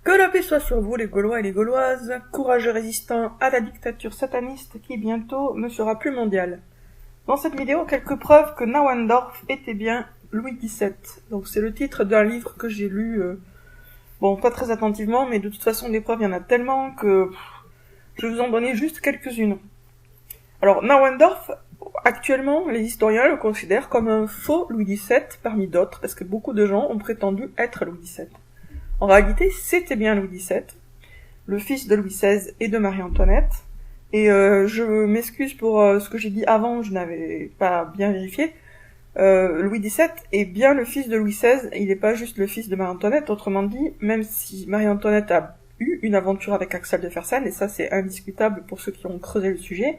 Que la paix soit sur vous, les Gaulois et les Gauloises, courageux résistants à la dictature sataniste qui bientôt ne sera plus mondiale. Dans cette vidéo, quelques preuves que Nauendorf était bien Louis XVII. Donc c'est le titre d'un livre que j'ai lu, pas très attentivement, mais de toute façon des preuves il y en a tellement que je vais vous en donner juste quelques-unes. Alors Nauendorf, actuellement les historiens le considèrent comme un faux Louis XVII parmi d'autres, parce que beaucoup de gens ont prétendu être Louis XVII. En réalité, c'était bien Louis XVII, le fils de Louis XVI et de Marie-Antoinette. Et je m'excuse pour ce que j'ai dit avant, je n'avais pas bien vérifié. Louis XVII est bien le fils de Louis XVI, il n'est pas juste le fils de Marie-Antoinette. Autrement dit, même si Marie-Antoinette a eu une aventure avec Axel de Fersen, et ça c'est indiscutable pour ceux qui ont creusé le sujet,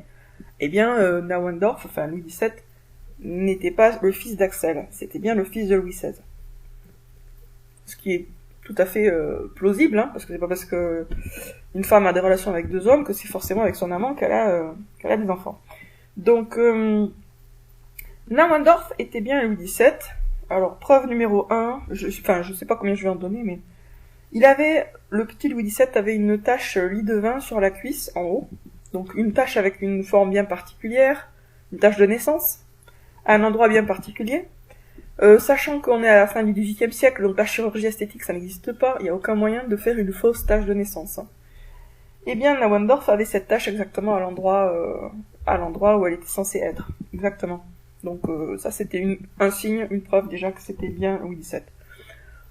eh bien Nauendorf, enfin Louis XVII, n'était pas le fils d'Axel, c'était bien le fils de Louis XVI. Ce qui est tout à fait plausible, hein, parce que c'est pas parce que une femme a des relations avec deux hommes que c'est forcément avec son amant qu'elle a des enfants. Donc Nauendorf était bien Louis XVII. Alors preuve numéro 1, je sais pas combien je vais en donner, mais le petit Louis XVII avait une tache lit de vin sur la cuisse en haut, donc une tache avec une forme bien particulière, une tache de naissance, à un endroit bien particulier. Sachant qu'on est à la fin du XVIIIe siècle, donc la chirurgie esthétique ça n'existe pas, il n'y a aucun moyen de faire une fausse tache de naissance. Eh bien Nauendorf avait cette tache exactement à l'endroit où elle était censée être, exactement. Donc ça c'était un signe, une preuve déjà que c'était bien Louis XVII.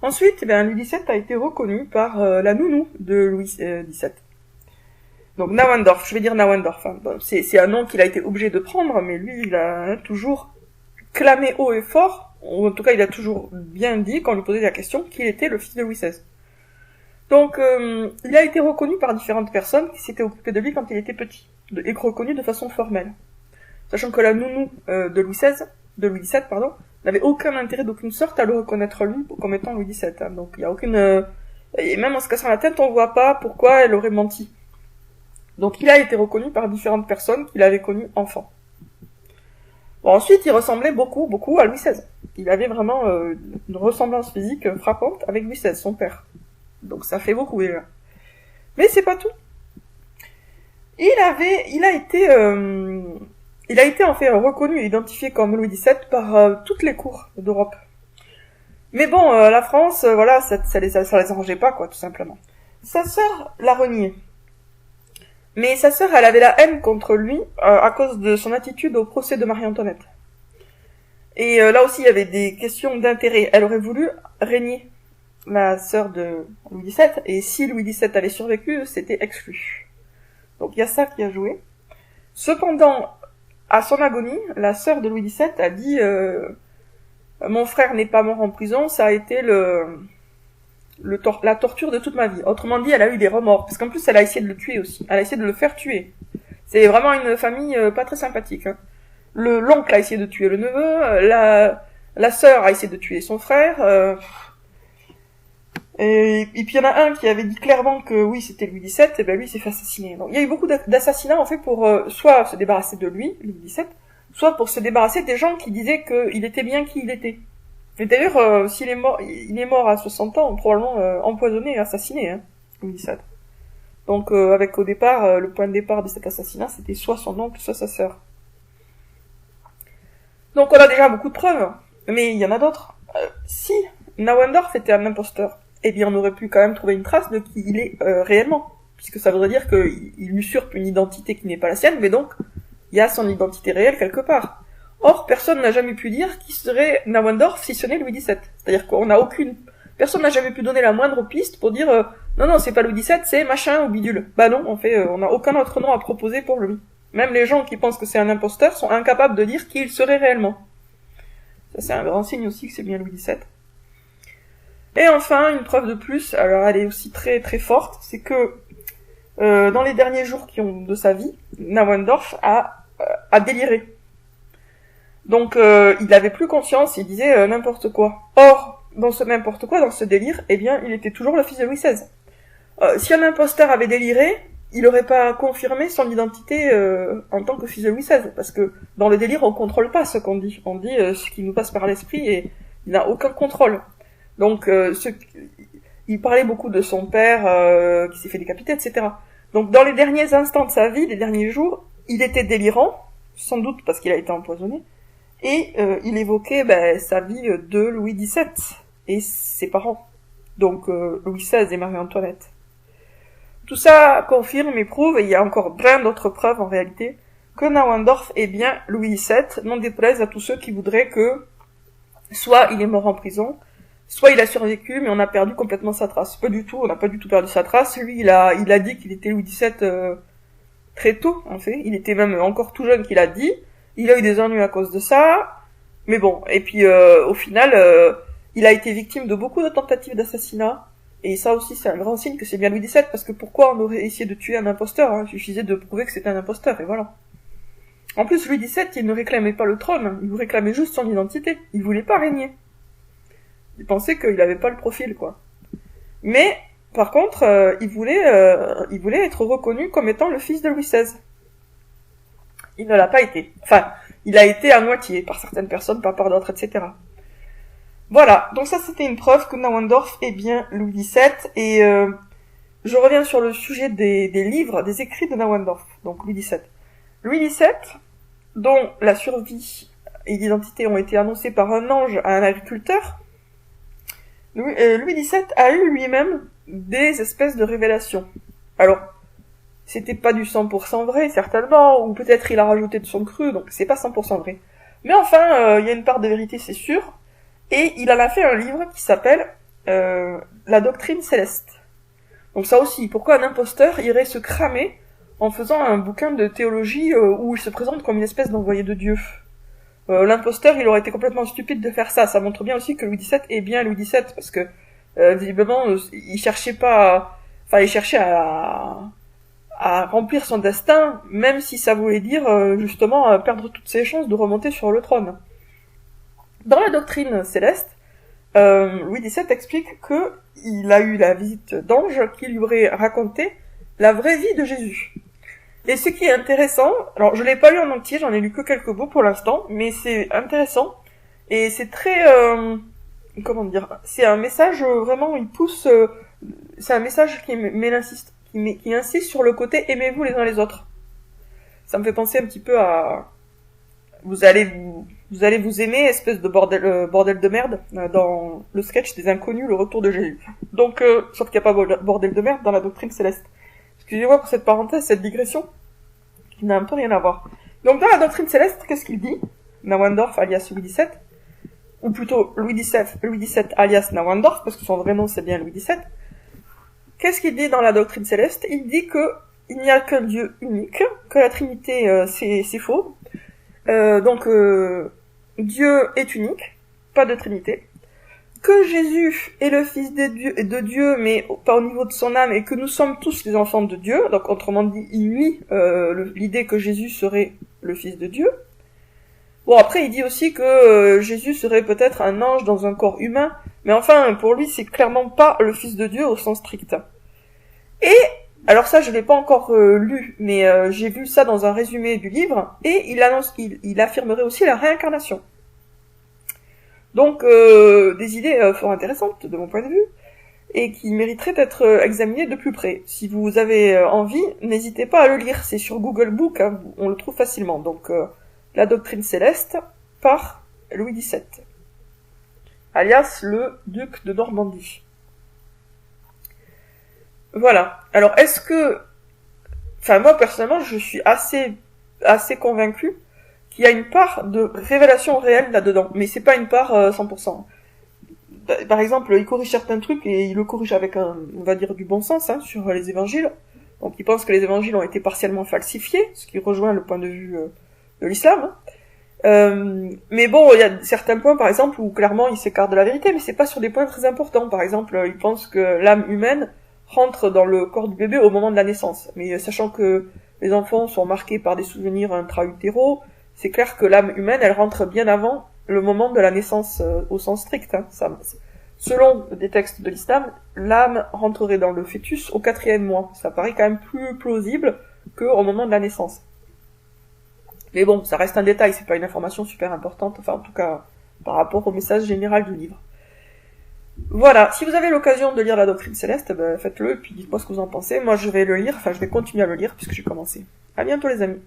Ensuite, Louis XVII a été reconnu par la nounou de Louis XVII. Donc Nauendorf, je vais dire Nauendorf, hein. C'est un nom qu'il a été obligé de prendre, mais lui il a toujours clamé haut et fort, ou en tout cas il a toujours bien dit, quand on lui posait la question, qu'il était le fils de Louis XVI. Donc il a été reconnu par différentes personnes qui s'étaient occupées de lui quand il était petit, et reconnu de façon formelle. Sachant que la nounou de Louis XVII, n'avait aucun intérêt d'aucune sorte à le reconnaître lui comme étant Louis XVII. Hein. Donc il y a aucune... et même en se cassant la tête, on voit pas pourquoi elle aurait menti. Donc il a été reconnu par différentes personnes qu'il avait connues enfant. Bon, ensuite, il ressemblait beaucoup à Louis XVI. Il avait vraiment une ressemblance physique frappante avec Louis XVI, son père. Donc ça fait beaucoup déjà. Mais c'est pas tout. Il a été en fait reconnu et identifié comme Louis XVII par toutes les cours d'Europe. Mais bon, la France, ça les arrangeait pas, quoi, tout simplement. Sa sœur l'a renié. Mais sa sœur, elle avait la haine contre lui à cause de son attitude au procès de Marie-Antoinette. Et là aussi, il y avait des questions d'intérêt. Elle aurait voulu régner la sœur de Louis XVII, et si Louis XVII avait survécu, c'était exclu. Donc il y a ça qui a joué. Cependant, à son agonie, la sœur de Louis XVII a dit mon frère n'est pas mort en prison, ça a été la torture de toute ma vie. Autrement dit, elle a eu des remords, parce qu'en plus, elle a essayé de le tuer aussi. Elle a essayé de le faire tuer. C'est vraiment une famille pas très sympathique. Hein. L'oncle a essayé de tuer le neveu, la sœur a essayé de tuer son frère, et puis il y en a un qui avait dit clairement que oui, c'était Louis XVII, et lui, il s'est fait assassiner. Donc il y a eu beaucoup d'assassinats, en fait, pour soit se débarrasser de lui, Louis XVII, soit pour se débarrasser des gens qui disaient qu'il était bien qui il était. Et d'ailleurs, s'il est mort, il est mort à 60 ans, probablement empoisonné et assassiné, hein, Louis XVII. Donc, avec au départ, le point de départ de cet assassinat, c'était soit son oncle, soit sa sœur. Donc, on a déjà beaucoup de preuves, mais il y en a d'autres. Si Nauendorf était un imposteur, eh bien, on aurait pu quand même trouver une trace de qui il est réellement, puisque ça voudrait dire qu'il usurpe une identité qui n'est pas la sienne, mais donc, il y a son identité réelle quelque part. Or, personne n'a jamais pu dire qui serait Nauendorf si ce n'est Louis XVII. C'est-à-dire personne n'a jamais pu donner la moindre piste pour dire non, c'est pas Louis XVII, c'est machin ou bidule. Bah non, en fait, on n'a aucun autre nom à proposer pour lui. Même les gens qui pensent que c'est un imposteur sont incapables de dire qui il serait réellement. Ça, c'est un grand signe aussi que c'est bien Louis XVII. Et enfin, une preuve de plus, alors elle est aussi très très forte, c'est que dans les derniers jours de sa vie, Nauendorf a déliré. Donc il avait plus conscience, il disait n'importe quoi. Or, dans ce délire, eh bien, il était toujours le fils de Louis XVI. Si un imposteur avait déliré, il aurait pas confirmé son identité en tant que fils de Louis XVI, parce que dans le délire, on contrôle pas ce qu'on dit. On dit ce qui nous passe par l'esprit et il n'a aucun contrôle. Donc, il parlait beaucoup de son père qui s'est fait décapiter, etc. Donc dans les derniers instants de sa vie, les derniers jours, il était délirant, sans doute parce qu'il a été empoisonné, et il évoquait sa vie de Louis XVII et ses parents, donc Louis XVI et Marie-Antoinette. Tout ça confirme et prouve, et il y a encore plein d'autres preuves en réalité, que Nauendorf est bien Louis XVII, non déplaise à tous ceux qui voudraient que soit il est mort en prison, soit il a survécu, mais on a perdu complètement sa trace. Pas du tout, on n'a pas du tout perdu sa trace. Lui, il a dit qu'il était Louis XVII très tôt, en fait. Il était même encore tout jeune qu'il a dit. Il a eu des ennuis à cause de ça. Mais bon, et puis au final, il a été victime de beaucoup de tentatives d'assassinat. Et ça aussi, c'est un grand signe que c'est bien Louis XVII, parce que pourquoi on aurait essayé de tuer un imposteur, hein? Il suffisait de prouver que c'était un imposteur, et voilà. En plus, Louis XVII, il ne réclamait pas le trône, hein. Il vous réclamait juste son identité. Il voulait pas régner. Il pensait qu'il avait pas le profil, quoi. Mais, par contre, il voulait être reconnu comme étant le fils de Louis XVI. Il ne l'a pas été. Enfin, il a été à moitié, par certaines personnes, pas par d'autres, etc. Voilà, donc ça c'était une preuve que Nauendorf est bien Louis XVII, et je reviens sur le sujet des livres, des écrits de Nauendorf, donc Louis XVII. Louis XVII, dont la survie et l'identité ont été annoncées par un ange à un agriculteur, Louis XVII a eu lui-même des espèces de révélations. Alors, c'était pas du 100% vrai, certainement, ou peut-être il a rajouté de son cru, donc c'est pas 100% vrai. Mais enfin, il y a une part de vérité, c'est sûr. Et il en a fait un livre qui s'appelle La doctrine céleste. Donc ça aussi, pourquoi un imposteur irait se cramer en faisant un bouquin de théologie où il se présente comme une espèce d'envoyé de Dieu? L'imposteur, il aurait été complètement stupide de faire ça. Ça montre bien aussi que Louis XVII est bien Louis XVII, parce que visiblement, il cherchait pas... Enfin, il cherchait à remplir son destin, même si ça voulait dire justement perdre toutes ses chances de remonter sur le trône. Dans la doctrine céleste, Louis XVII explique que il a eu la visite d'ange qui lui aurait raconté la vraie vie de Jésus. Et ce qui est intéressant, alors je l'ai pas lu en entier, j'en ai lu que quelques bouts pour l'instant, mais c'est intéressant et c'est très comment dire, c'est un message vraiment, il pousse, c'est un message qui insiste sur le côté aimez-vous les uns les autres. Ça me fait penser un petit peu à vous allez vous aimer, espèce de bordel de merde, dans le sketch des Inconnus, le retour de Jésus. Donc, sauf qu'il n'y a pas bordel de merde dans la doctrine céleste. Excusez-moi pour cette parenthèse, cette digression, qui n'a un peu rien à voir. Donc, dans la doctrine céleste, qu'est-ce qu'il dit? Nauendorf alias Louis XVII, ou plutôt Louis XVII alias Nauendorf, parce que son vrai nom c'est bien Louis XVII. Qu'est-ce qu'il dit dans la doctrine céleste? Il dit que il n'y a qu'un Dieu unique, que la Trinité c'est faux. Donc Dieu est unique, pas de Trinité, que Jésus est le Fils de Dieu, mais pas au niveau de son âme, et que nous sommes tous les enfants de Dieu. Donc autrement dit, il nie l'idée que Jésus serait le Fils de Dieu. Bon, après il dit aussi que Jésus serait peut-être un ange dans un corps humain, mais enfin pour lui c'est clairement pas le Fils de Dieu au sens strict. Et alors ça, je l'ai pas encore lu, mais j'ai vu ça dans un résumé du livre, et il affirmerait aussi la réincarnation. Donc, des idées fort intéressantes de mon point de vue, et qui mériteraient d'être examinées de plus près. Si vous avez envie, n'hésitez pas à le lire, c'est sur Google Book, hein, on le trouve facilement. Donc, La doctrine céleste par Louis XVII, alias le duc de Normandie. Voilà. Alors, est-ce que... Enfin, moi, personnellement, je suis assez convaincu qu'il y a une part de révélation réelle là-dedans. Mais c'est pas une part 100%. Par exemple, il corrige certains trucs et il le corrige avec on va dire, du bon sens, hein, sur les évangiles. Donc, il pense que les évangiles ont été partiellement falsifiés, ce qui rejoint le point de vue de l'islam. Mais bon, il y a certains points, par exemple, où clairement, il s'écarte de la vérité, mais c'est pas sur des points très importants. Par exemple, il pense que l'âme humaine rentre dans le corps du bébé au moment de la naissance. Mais sachant que les enfants sont marqués par des souvenirs intra-utéraux, c'est clair que l'âme humaine, elle rentre bien avant le moment de la naissance au sens strict. Hein. Selon des textes de l'islam, l'âme rentrerait dans le fœtus au 4e mois. Ça paraît quand même plus plausible qu'au moment de la naissance. Mais bon, ça reste un détail, c'est pas une information super importante, enfin en tout cas par rapport au message général du livre. Voilà, si vous avez l'occasion de lire la Doctrine Céleste, ben, faites-le, et puis dites-moi ce que vous en pensez. Moi, je vais le lire, enfin, je vais continuer à le lire, puisque j'ai commencé. À bientôt, les amis.